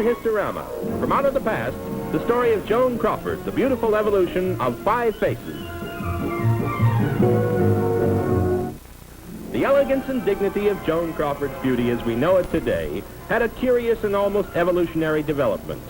Hist-O-Rama. From out of the past, the story of Joan Crawford, the beautiful evolution of 5 faces. The elegance and dignity of Joan Crawford's beauty as we know it today had a curious and almost evolutionary development.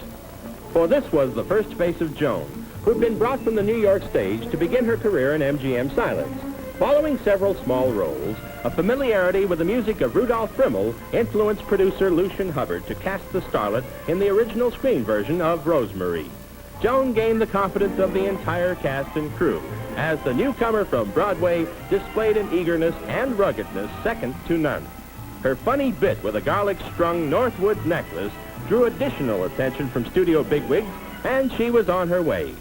For this was the first face of Joan, who'd been brought from the New York stage to begin her career in MGM silence. Following several small roles, a familiarity with the music of Rudolph Frimmel influenced producer Lucien Hubbard to cast the starlet in the original screen version of Rosemary. Joan gained the confidence of the entire cast and crew, as the newcomer from Broadway displayed an eagerness and ruggedness second to none. Her funny bit with a garlic-strung Northwood necklace drew additional attention from studio bigwigs, and she was on her way.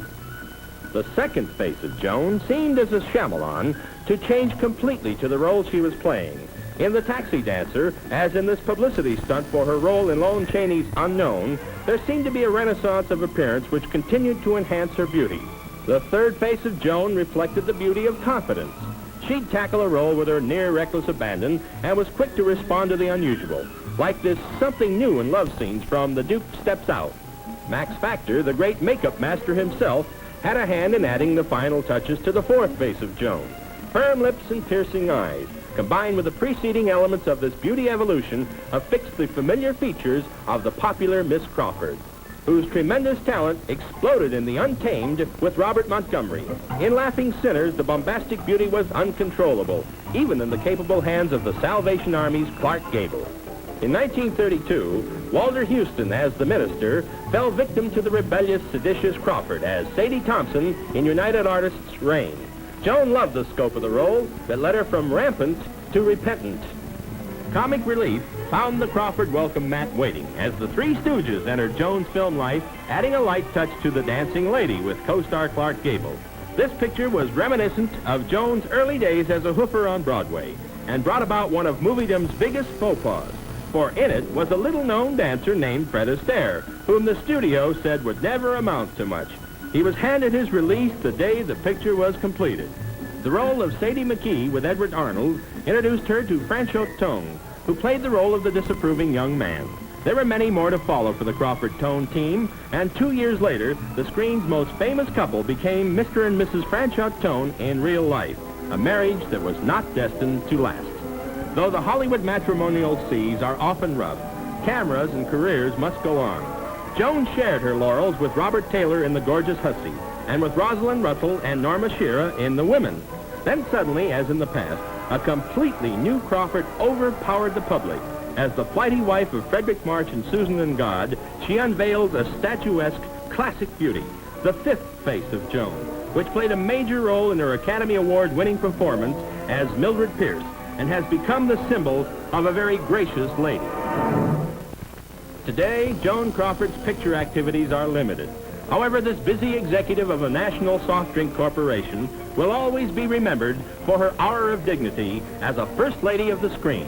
The second face of Joan seemed as a chamalon to change completely to the role she was playing. In The Taxi Dancer, as in this publicity stunt for her role in Lon Chaney's Unknown, there seemed to be a renaissance of appearance which continued to enhance her beauty. The third face of Joan reflected the beauty of confidence. She'd tackle a role with her near-reckless abandon and was quick to respond to the unusual, like this something new in love scenes from The Duke Steps Out. Max Factor, the great makeup master himself, had a hand in adding the final touches to the fourth face of Joan. Firm lips and piercing eyes, combined with the preceding elements of this beauty evolution, affixed the familiar features of the popular Miss Crawford, whose tremendous talent exploded in The Untamed with Robert Montgomery. In Laughing Sinners, the bombastic beauty was uncontrollable, even in the capable hands of the Salvation Army's Clark Gable. In 1932, Walter Houston, as the minister, fell victim to the rebellious, seditious Crawford as Sadie Thompson in United Artists' Reign. Joan loved the scope of the role that led her from rampant to repentant. Comic relief found the Crawford welcome mat waiting as the Three Stooges entered Joan's film life, adding a light touch to The Dancing Lady with co-star Clark Gable. This picture was reminiscent of Joan's early days as a hoofer on Broadway and brought about one of moviedom's biggest faux pas. For in it was a little-known dancer named Fred Astaire, whom the studio said would never amount to much. He was handed his release the day the picture was completed. The role of Sadie McKee with Edward Arnold introduced her to Franchot Tone, who played the role of the disapproving young man. There were many more to follow for the Crawford Tone team, and 2 years later, the screen's most famous couple became Mr. and Mrs. Franchot Tone in real life, a marriage that was not destined to last. Though the Hollywood matrimonial seas are often rough, cameras and careers must go on. Joan shared her laurels with Robert Taylor in The Gorgeous Hussy, and with Rosalind Russell and Norma Shearer in The Women. Then suddenly, as in the past, a completely new Crawford overpowered the public. As the flighty wife of Frederick March and Susan and God, she unveiled a statuesque classic beauty, the fifth face of Joan, which played a major role in her Academy Award-winning performance as Mildred Pierce, and has become the symbol of a very gracious lady. Today, Joan Crawford's picture activities are limited. However, this busy executive of a national soft drink corporation will always be remembered for her hour of dignity as a first lady of the screen.